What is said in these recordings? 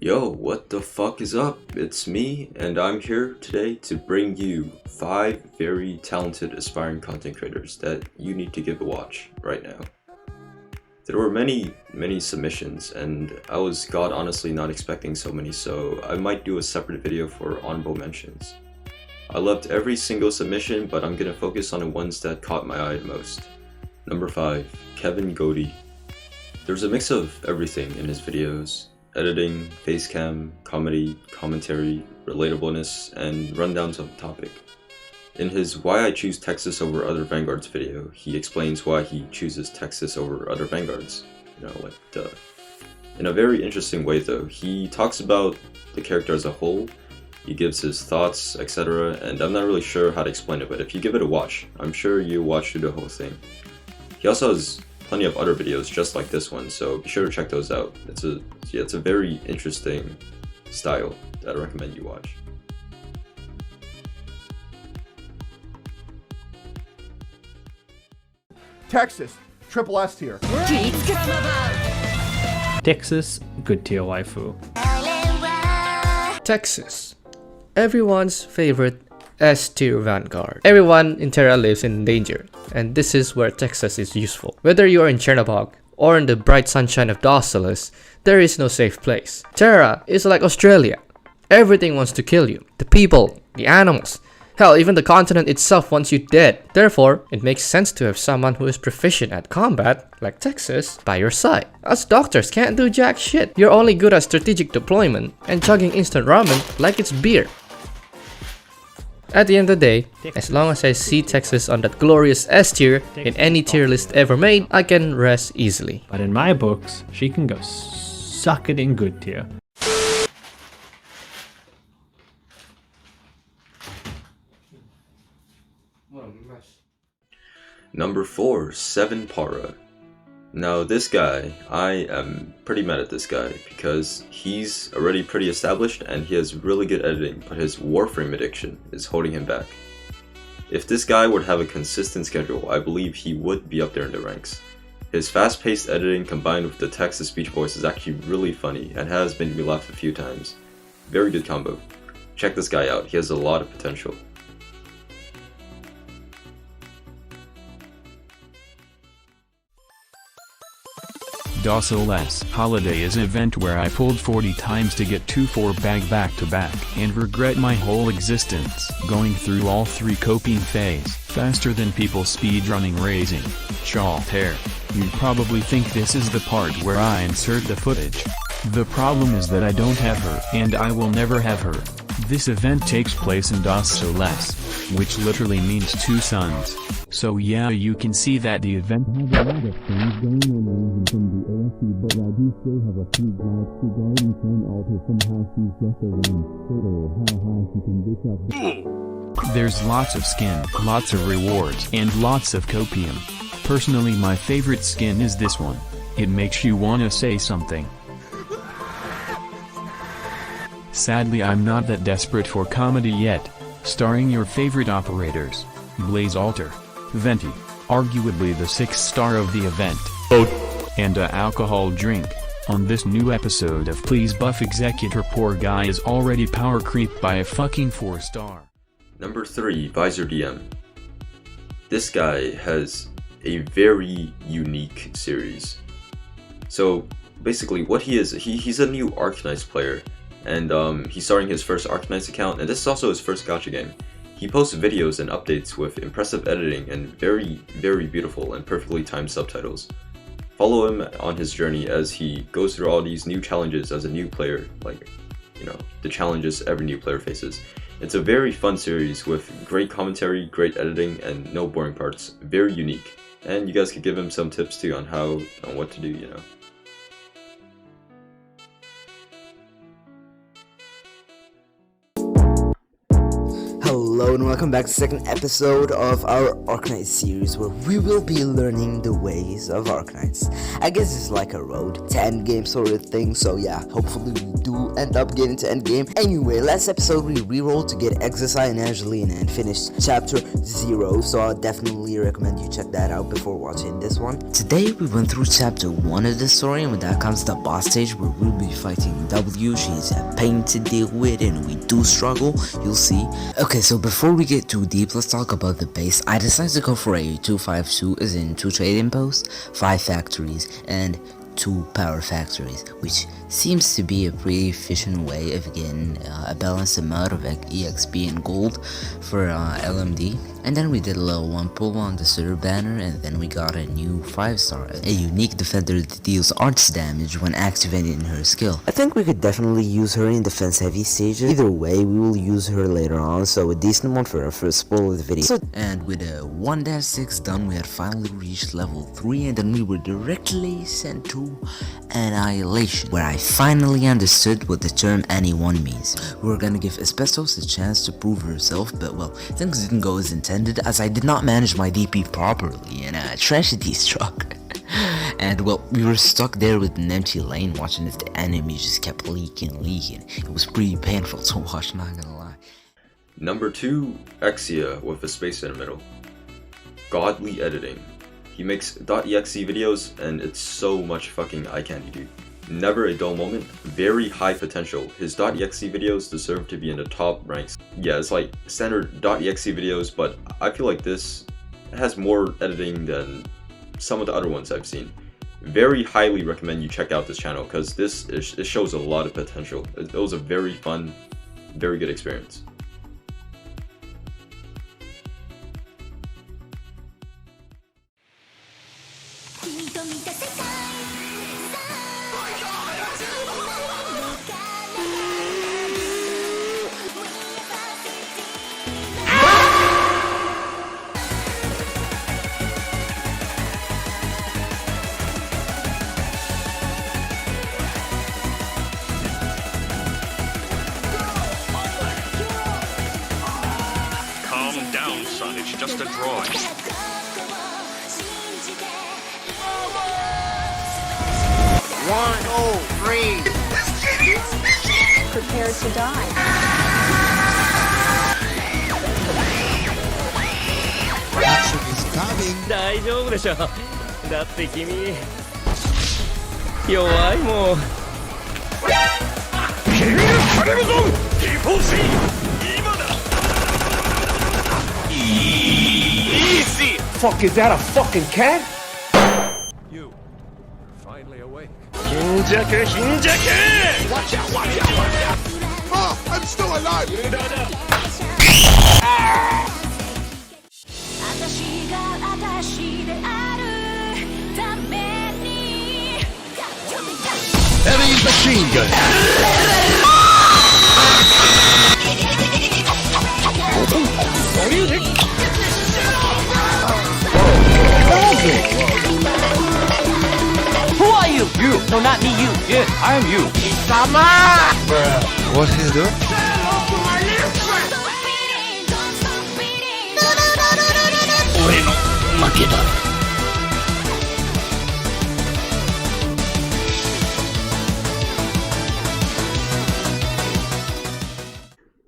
Yo, what the fuck is up? It's me, and I'm here today to bring you 5 very talented aspiring content creators that you need to give a watch right now. There were many submissions, and I was god honestly not expecting so many, so I might do a separate video for honorable mentions. I loved every single submission, but I'm gonna focus on the ones that caught my eye the most. Number 5, Kevin Godey. There's a mix of everything in his videos. Editing, facecam, comedy, commentary, relatableness, and rundowns of the topic. In his Why I Choose Texas Over Other Vanguards video, he explains why he chooses Texas over other vanguards. Duh. In a very interesting way though, he talks about the character as a whole, he gives his thoughts, etc., and I'm not really sure how to explain it, but if you give it a watch, I'm sure you'll watch through the whole thing. He also has plenty of other videos just like this one, so be sure to check those out. It's a very interesting style that I recommend you watch. Texas, triple S tier. Texas, good tier waifu. Texas, everyone's favorite S-tier vanguard. Everyone in Terra lives in danger, and this is where Texas is useful. Whether you are in Chernobog or in the bright sunshine of Dausalas, there is no safe place. Terra is like Australia. Everything wants to kill you. The people, the animals, hell, even the continent itself wants you dead. Therefore, it makes sense to have someone who is proficient at combat, like Texas, by your side. Us doctors can't do jack shit. You're only good at strategic deployment and chugging instant ramen like it's beer. At the end of the day, as long as I see Texas on that glorious S tier in any tier list ever made, I can rest easily. But in my books, she can go suck it in good tier. Number 4, Seven Para. Now this guy, I am pretty mad at this guy because he's already pretty established and he has really good editing, but his Warframe addiction is holding him back. If this guy would have a consistent schedule, I believe he would be up there in the ranks. His fast-paced editing combined with the text-to speech voice is actually really funny and has made me laugh a few times. Very good combo. Check this guy out, he has a lot of potential. Dausalas Holiday is an event where I pulled 40 times to get 2-4 bag back to back and regret my whole existence, going through all 3 coping phase, faster than people speedrunning raising. Shaw hair. You probably think this is the part where I insert the footage. The problem is that I don't have her, and I will never have her. This event takes place in Dausalas, which literally means 2 suns. So yeah, you can see that the event has a lot of things going on from the AFC, but I do still have a few guys to garden fan alter from how she's just around total how high she can reach up. There's lots of skin, lots of rewards, and lots of copium. Personally, my favorite skin is this one. It makes you wanna say something. Sadly, I'm not that desperate for comedy yet. Starring your favorite operators, Blaze Alter, Venti, arguably the 6th star of the event, and a alcohol drink. On this new episode of Please Buff Executor, poor guy is already power creeped by a fucking 4-star. Number 3, Visor DM. This guy has a very unique series. So basically what he is, he's a new Arknights player, and he's starting his first Arknights account, and this is also his first gacha game. He posts videos and updates with impressive editing and very beautiful and perfectly timed subtitles. Follow him on his journey as he goes through all these new challenges as a new player, like, the challenges every new player faces. It's a very fun series with great commentary, great editing, and no boring parts. Very unique. And you guys could give him some tips too on what to do, Hello and welcome back to the second episode of our Arknights series, where we will be learning the ways of Arknights. I guess it's like a road to endgame sort of thing, so yeah, hopefully we do end up getting to endgame. Anyway, last episode we rerolled to get Exercise and Angelina and finished chapter 0, so I definitely recommend you check that out before watching this one. Today we went through chapter 1 of the story, and with that comes the boss stage where we'll be fighting W. She's a pain to deal with and we do struggle, you'll see. Okay, so before we get too deep, let's talk about the base. I decided to go for a 252, as in 2 trading posts, 5 factories, and 2 power factories, which seems to be a pretty efficient way of getting a balanced amount of EXP and gold for LMD. And then we did a level 1 pull on the Sir banner, and then we got a new 5-star, a unique defender that deals arts damage when activating her skill. I think we could definitely use her in defense heavy stages. Either way, we will use her later on, so a decent one for our first pull of the video. And with a 1-6 done, we had finally reached level 3, and then we were directly sent to Annihilation, where I finally understood what the term anyone means. We were gonna give Asbestos a chance to prove herself, but well, things didn't go as intended, as I did not manage my DP properly, and a tragedy struck. And well, we were stuck there with an empty lane, watching as the enemy just kept leaking. It was pretty painful to watch, not gonna lie. Number 2, Exia with a space in the middle. Godly editing. He makes .exe videos and it's so much fucking eye candy, dude. Never a dull moment, very high potential. His .exe videos deserve to be in the top ranks. Yeah, it's like standard .exe videos, but I feel like this has more editing than some of the other ones I've seen. Very highly recommend you check out this channel, because it shows a lot of potential. It was a very fun, very good experience. Calm down, son. It's just a drawing. 1, 2, 3. Prepared to die. Action is coming. 大丈夫でしょ。だって君弱いもん。君が枯れるぞ。ディフォーシー今だ。Easy. Fuck, is that a fucking cat? You are finally awake. 貧弱貧弱。 Watch out, watch out, watch out. Oh, I'm still alive. Heavy machine gun. Who are you? You. No, not me. You. Yes, I am you. What is it?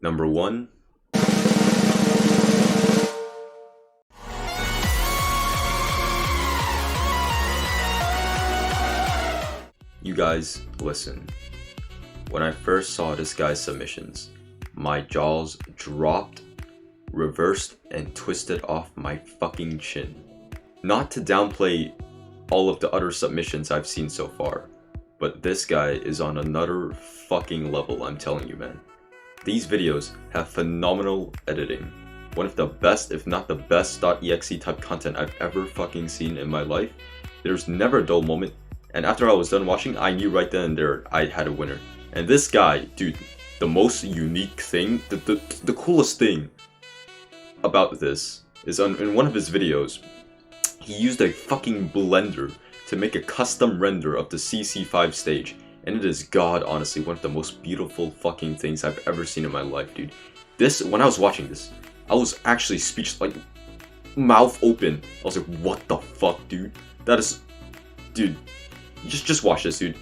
Number 1. You guys, listen. When I first saw this guy's submissions, my jaws dropped, reversed, and twisted off my fucking chin. Not to downplay all of the other submissions I've seen so far, but this guy is on another fucking level, I'm telling you, man. These videos have phenomenal editing. One of the best, if not the best .exe type content I've ever fucking seen in my life. There's never a dull moment, and after I was done watching, I knew right then and there I had a winner. And this guy, dude, the most unique thing, the coolest thing about this is in one of his videos, he used a fucking blender to make a custom render of the CC5 stage. And it is god honestly one of the most beautiful fucking things I've ever seen in my life, dude. This, when I was watching this, I was actually speechless, like mouth open. I was like, what the fuck, dude? That is, dude. Just watch this, dude.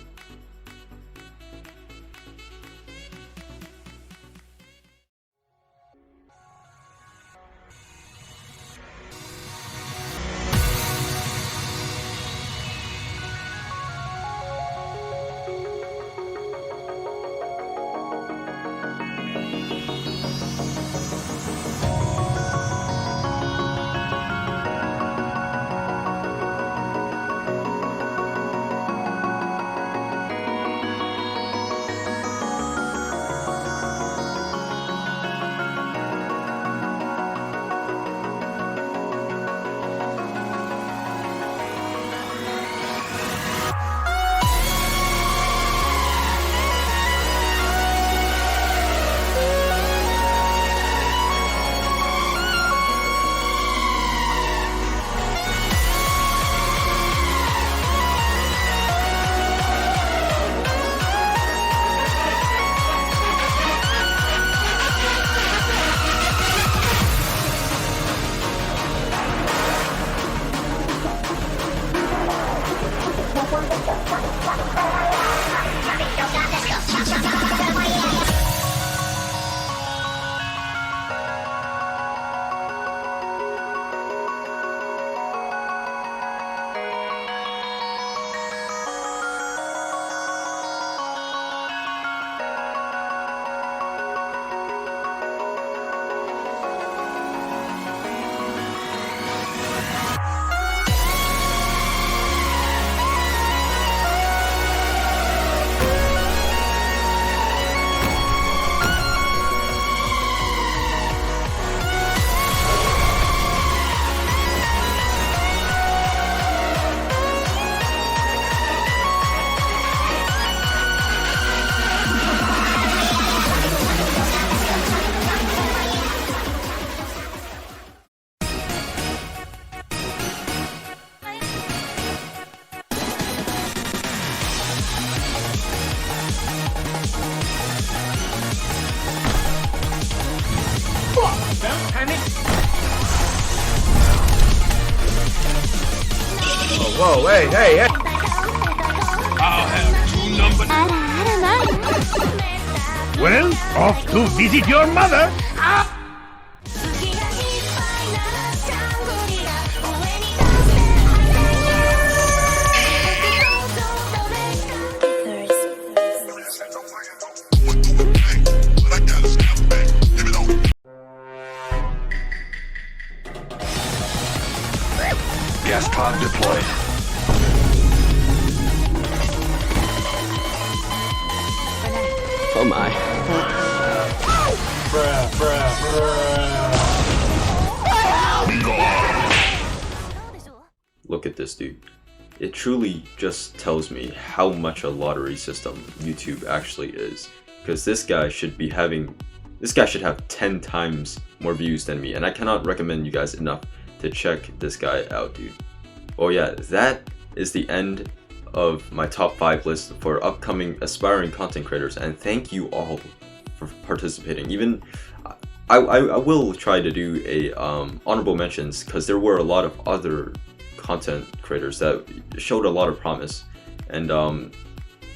Whoa, hey, hey, hey! I'll have two number. Well, off to visit your mother! Gas pod deployed. Oh my. Look at this, dude. It truly just tells me how much a lottery system YouTube actually is. Because this guy should have 10 times more views than me, and I cannot recommend you guys enough to check this guy out, dude. Oh yeah, that is the end of my top 5 list for upcoming aspiring content creators, and thank you all for participating. Even I will try to do a honorable mentions, because there were a lot of other content creators that showed a lot of promise, and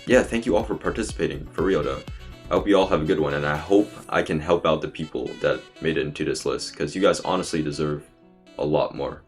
yeah, thank you all for participating, for real though. I hope you all have a good one, and I hope I can help out the people that made it into this list, because you guys honestly deserve a lot more.